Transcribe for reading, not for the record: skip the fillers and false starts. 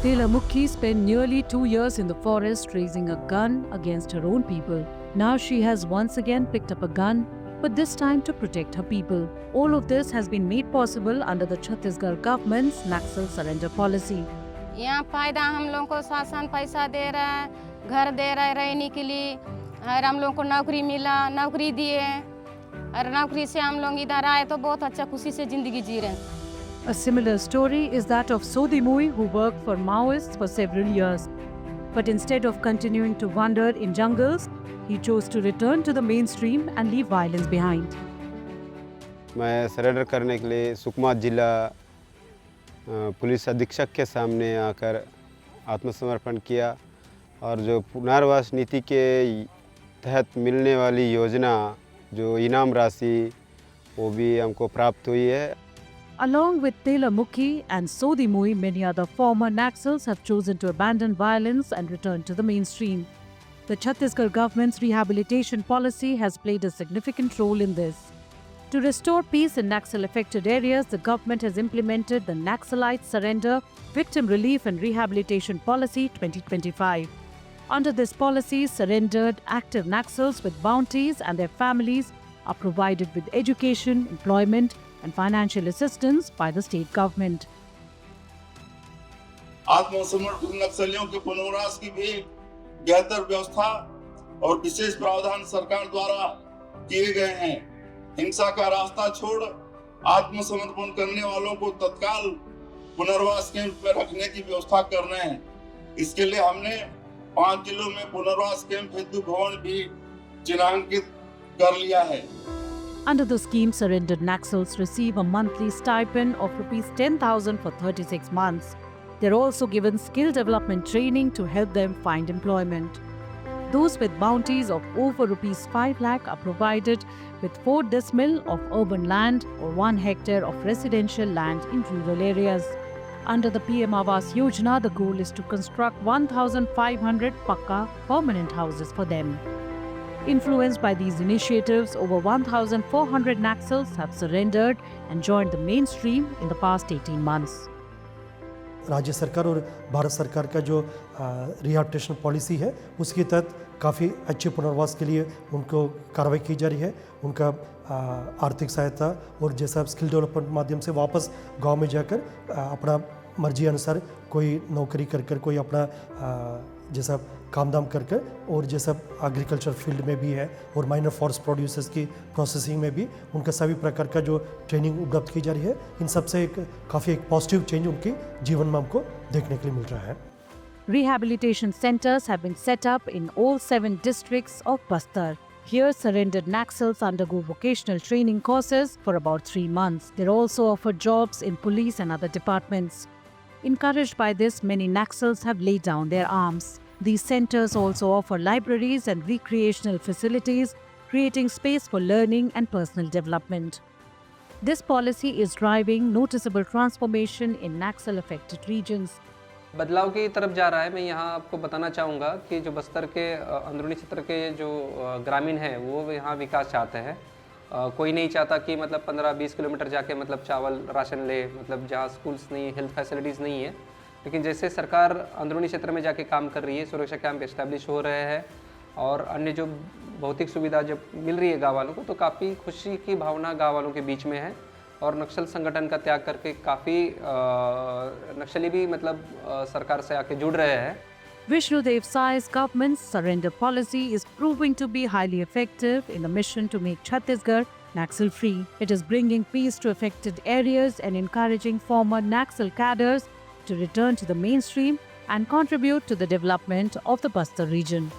Telamukhi spent nearly 2 years in the forest raising a gun against her own people. Now she has once again picked up a gun, but this time to protect her people. All of this has been made possible under the Chhattisgarh government's Naxal surrender policy. यहाँ फायदा हम लोगों को शासन पैसा दे रहा है, घर दे रहा है रहने के लिए, और हम लोगों को नौकरी मिला, नौकरी दिए, और नौकरी से हम लोग इधर आए तो बहुत अच्छा खुशी से जिंदगी जी रहे हैं. A similar story is that of Sodhi Mui, who worked for Maoists for several years. But instead of continuing to wander in jungles, he chose to return to the mainstream and leave violence behind. मैं surrender करने के लिए सुकमा जिला police अधीक्षक के सामने आकर आत्मसमर्पण किया और जो पुनर्वास नीति के तहत मिलने वाली योजना जो इनाम राशि वो भी हमको प्राप्त हुई है. Along with Telamukhi and Sodhi Mui, many other former Naxals have chosen to abandon violence and return to the mainstream. The Chhattisgarh government's rehabilitation policy has played a significant role in this. To restore peace in Naxal-affected areas, the government has implemented the Naxalite Surrender, Victim Relief and Rehabilitation Policy 2025. Under this policy, surrendered active Naxals with bounties and their families are provided with education, employment and financial assistance by the state government. आत्मसमर्पित नक्सलियों के पुनर्वास की भी बेहतर व्यवस्था और विशेष प्रावधान सरकार द्वारा किए गए हैं. हिंसा का रास्ता छोड़ आत्मसमर्पण करने वालों को तत्काल पुनर्वास कैंप में रखने की व्यवस्था कर रहे हैं. इसके लिए हमने 5 जिलों में पुनर्वास कैंप हेतु भवन भी चिन्हांकित कर लिया है. Under the scheme, surrendered Naxals receive a monthly stipend of Rs 10,000 for 36 months. They are also given skill development training to help them find employment. Those with bounties of over Rs 5 lakh are provided with 4 decimal of urban land or 1 hectare of residential land in rural areas. Under the PM Awas Yojana, the goal is to construct 1,500 Pakka permanent houses for them. Influenced by these initiatives, over 1,400 Naxals have surrendered and joined the mainstream in the past 18 months. राज्य सरकार और भारत सरकार का जो rehabilitation policy है उसके तहत काफ़ी अच्छे पुनर्वास के लिए उनको कार्रवाई की जा रही है. उनका आर्थिक सहायता और जैसा स्किल डेवलपमेंट माध्यम से वापस गांव में जाकर अपना मर्जी अनुसार कोई नौकरी कर कोई अपना जैसा काम दाम कर और जैसा एग्रीकल्चर फील्ड में भी है और माइनर फॉरेस्ट प्रोड्यूसर्स की प्रोसेसिंग में भी उनका सभी प्रकार का जो ट्रेनिंग उपलब्ध की जा रही है. इन सबसे काफ़ी एक पॉजिटिव चेंज उनके जीवन में हमको देखने के लिए मिल रहा है. Rehabilitation centers have been set up in all 7 districts of Bastar. Here, surrendered Naxals undergo vocational training courses for about 3 months. They are also offered jobs in police and other departments. Encouraged by this, many Naxals have laid down their arms. These centers also offer libraries and recreational facilities, creating space for learning and personal development. This policy is driving noticeable transformation in Naxal-affected regions. बदलाव की तरफ जा रहा है. मैं यहाँ आपको बताना चाहूँगा कि जो बस्तर के अंदरूनी क्षेत्र के जो ग्रामीण हैं वो यहाँ विकास चाहते हैं. कोई नहीं चाहता कि मतलब 15-20 किलोमीटर जाके मतलब चावल राशन ले, मतलब जहाँ स्कूल्स नहीं, हेल्थ फैसिलिटीज़ नहीं है. लेकिन जैसे सरकार अंदरूनी क्षेत्र में जाके काम कर रही है, सुरक्षा कैंप इस्टेब्लिश हो रहे हैं और अन्य जो भौतिक सुविधा जब मिल रही है गाँव वालों को, तो काफ़ी खुशी की भावना गाँव वालों के बीच में है. और नक्सल संगठन का त्याग करके काफ़ी नक्सली भी मतलब सरकार से आके जुड़ रहे हैं. Vishnudev Sai's government's surrender policy is proving to be highly effective in the mission to make Chhattisgarh Naxal-free. It is bringing peace to affected areas and encouraging former Naxal cadres to return to the mainstream and contribute to the development of the Bastar region.